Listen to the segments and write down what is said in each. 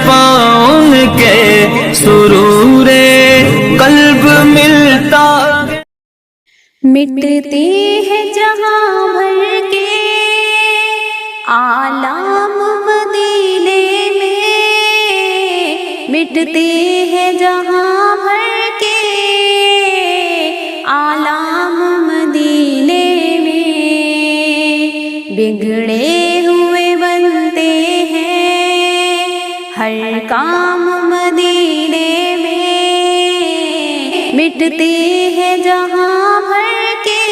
پاؤں کے سرور قلب ملتا ہے۔ مٹتے ہیں جہاں بھر کے آلام مدینے میں، مٹتے ہیں جہاں بھر کے آلام مدینے میں، بگڑے ہوئے بنتے ہیں ہر کام مدینے میں، مٹتے ہیں جہاں بھر کے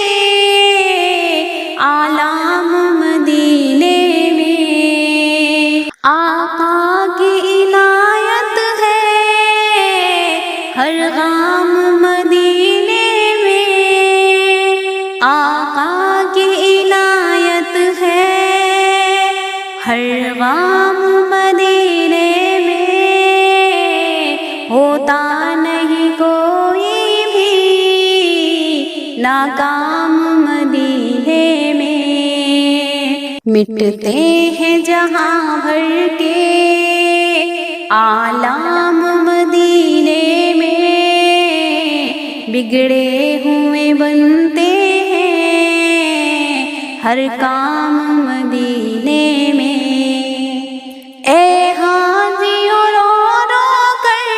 آلام مدینے میں، آقا کی عنایت ہے ہر غام مدینے میں، آقا کی عنایت ہے ہر غام مدینے میں، ہوتا نہیں کوئی بھی ناکام مدینے میں، مٹتے ہیں جہاں بھر کے آلام مدینے میں، بگڑے ہوئے بنتے ہیں ہر کام مدینے میں، اے حاجیوں رو رو کر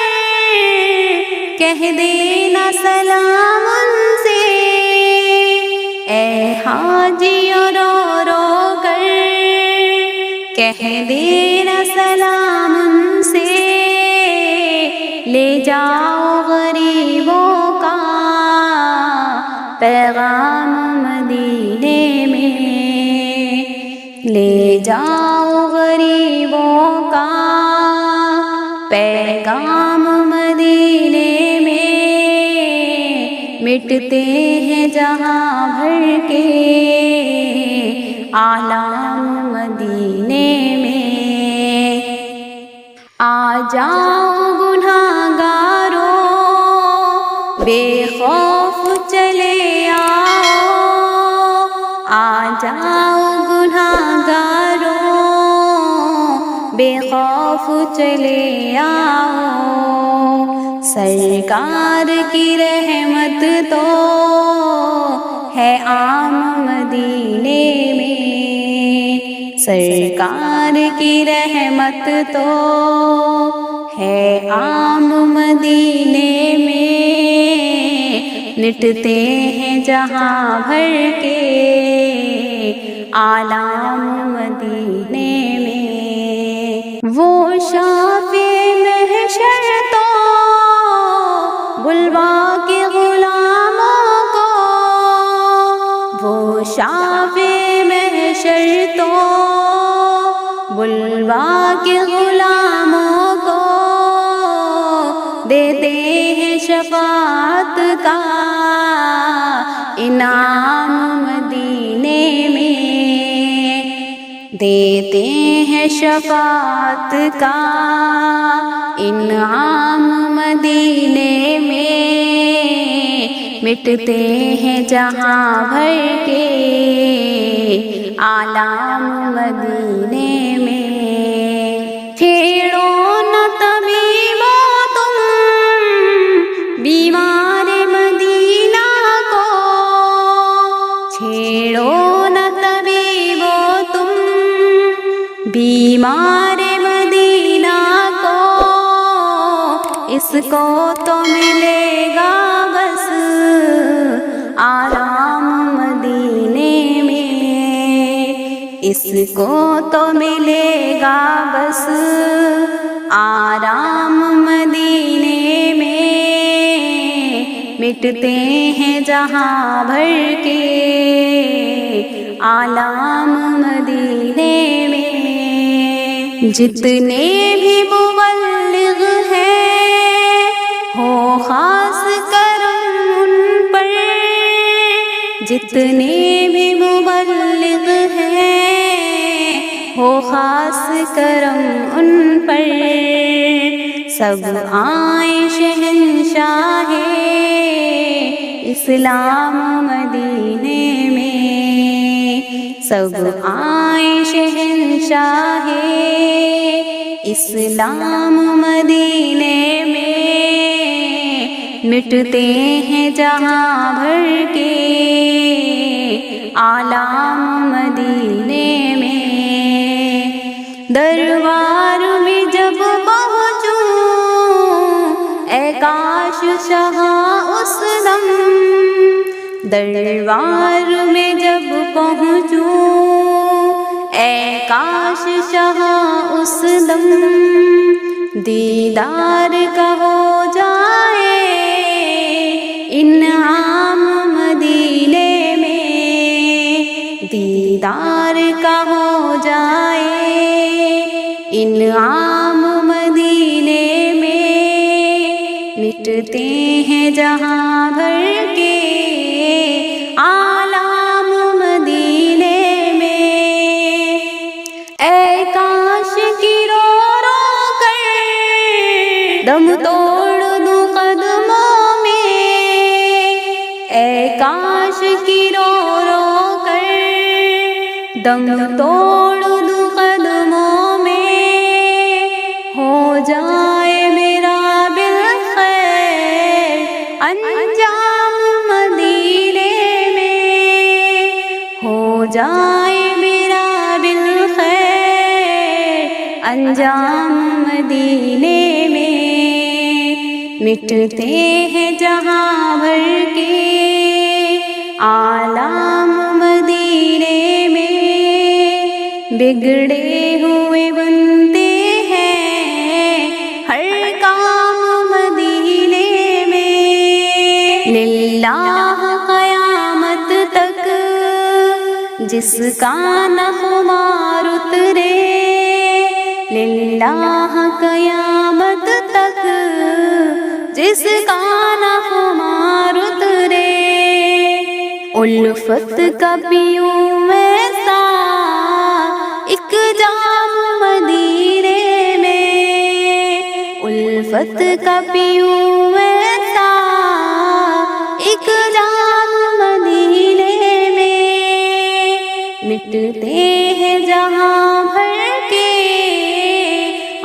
کہہ دینا سلام ان سے، اے حاجیوں رو رو کر کہہ دینا سلام ان سے، لے جاؤ غریبوں کا پیغام مدینے میں، لے جاؤ غریبوں کا پیغام مدینے میں، مٹتے ہیں جہاں بھر کے آلام مدینے میں، آ جاؤ گنہگاروں بے خوف چلے آؤ، آ جاؤ گنہگاروں بے خوف چلے آؤ، سرکار کی رحمت تو ہے عام مدینے میں، سرکار کی رحمت تو ہے عام مدینے میں، مٹتے ہیں جہاں بھر کے آلام مدینے میں، وہ شافع محشر تو بلوا کے غلاموں کو، وہ شافع محشر تو بلوا کے غلاموں کو، دیتے ہیں شفاعت کا انعام مدینے میں، دیتے ہیں شفاعت کا انعام مدینے میں، مٹتے ہیں جہاں بھر کے آلام مدینے میں، چھیڑو نہ طبیبو تم بیمار مدینہ کو، چھیڑو نہ طبیبو تم بیمار مدینہ کو، اس کو تو ملے گا بس آرام مدینے میں، اس کو تو ملے گا بس آرام مدینے میں، مٹتے ہیں جہاں بھر کے آلام مدینے میں، جتنے بھی مبلغ ہیں ہو خاص کرم ان پر، جتنے بھی مبلغ ہیں ہو خاص کرم ان پر، سب آئیں شہنشاہ اسلام مدینے میں، سب آئے شہنشاہ اسلام مدینے میں، مٹتے ہیں جہاں بھر کے عالم مدینے میں۔ دربار میں جب پہنچوں اے کاش شاہ اس دم، دربار میں جب پہنچوں اے کاش شاہ اس دم، دیدار کا ہو جائے انعام مدینے میں، دیدار کا ہو جائے انعام مدینے میں، مٹتے ہیں جہاں بھر کے عالم مدینے میں۔ اے کاش کی رو رو کر دم توڑ دوں قدموں میں، اے کاش کی رو رو کر دم توڑ دوں قدموں میں، ہو جائے میرا بالخیر انجام مدینے میں، ہو جائے میرا بالخیر انجام مدینے میں، مٹتے ہیں جہاں بھر کے عالم مدینے میں، بگڑے ہوئے بنتے ہیں ہر کام مدینے میں، للہ قیامت تک جس کا نہ خمار اترے، للہ قیامت تک جس کا نہ خمار اترے، الفت کا پیوں ایسا ایک جام مدینے میں، الفت کا پیوں ایسا ایک جام مدینے میں، مٹتے ہیں جہاں بھر کے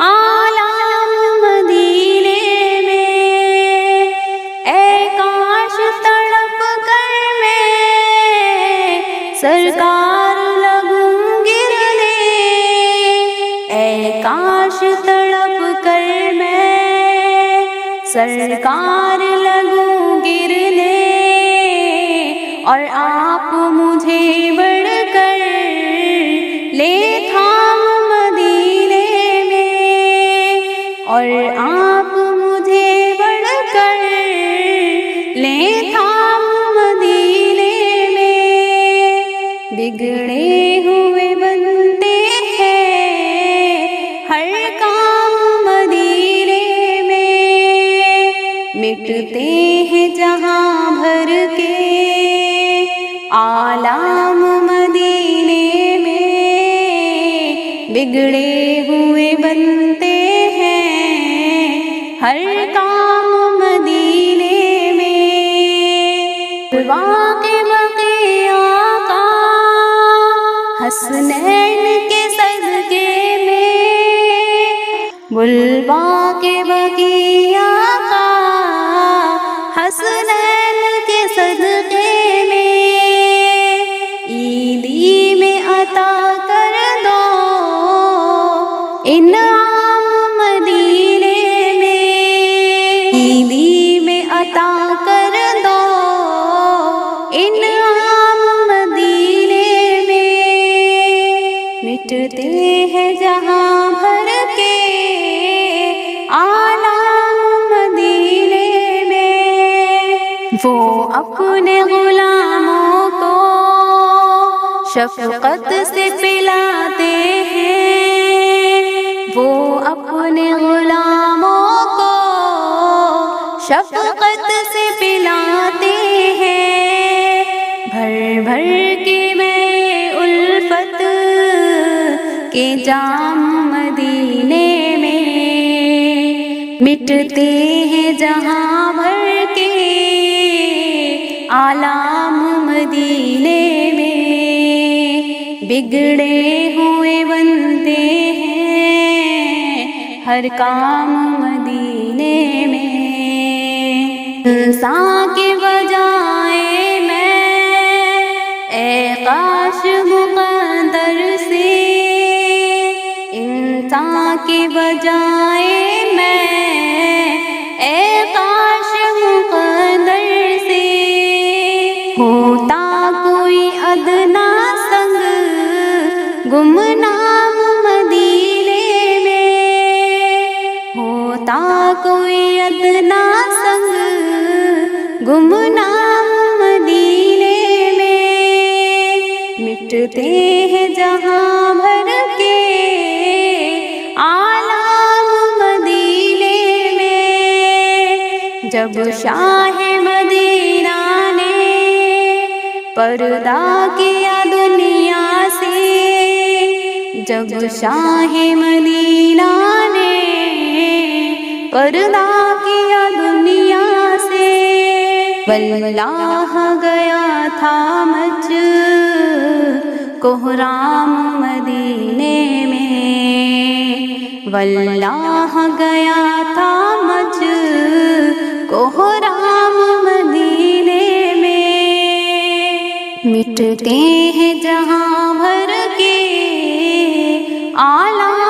عالم مدینے میں۔ اے کاش تڑپ کر میں سرکار لگوں گرنے، اے کاش تڑپ کر میں سرکار لگوں گرنے، اور آپ مجھے بڑھ کر لے تھام مدینے میں، اور آپ مجھے بڑھ کر لے تھام مدینے میں، بگڑے ہوئے بنتے ہیں ہر کام مدینے میں، مٹتے ہیں جہاں بھر کے عالم مدینے میں، بگڑے ہوئے بنتے ہیں ہر کام مدینے میں، واقع بقی آقا حسنین کے صدقے میں، بلوا کے بقی آقا حسنین کے صدقے میں، عیدی میں عطا کر دو انعام مدینے میں، عیدی میں عطا کر دو انعام مدینے میں، مٹتے ہیں جہاں بھر کے عالم مدینے میں، وہ اپنے غلاموں کو شفقت سے پلاتے ہیں، وہ اپنے غلاموں کو شفقت سے پلاتے ہیں، بھر بھر کے میں الفت کے جام مدینے میں، مٹتے ہیں جہاں بھر کے عالم مدینے میں، بگڑے ہوئے بنتے ہیں ہر کام مدینے میں، انسان کے بجائے میں اے کاش مقدر سے، انسان کے بجائے میں اے کاش مقدر سے ہوتا کوئی ادنا سنگ گمنام مدینے میں، ہوتا کوئی ادنا سنگ گمنام مدینے میں، مٹتے ہیں جہاں بھر کے عالم مدینے میں، جب شاہ مدینہ نے پردہ کیا دنیا سے، جب شاہ مدینہ نے پردہ کیا دنیا سے، واللہ گیا تھا مچ کوہرام مدینے میں، واللہ گیا تھا مچ کوہرام مدینے میں، مٹتے ہیں جہاں بھر کے عالم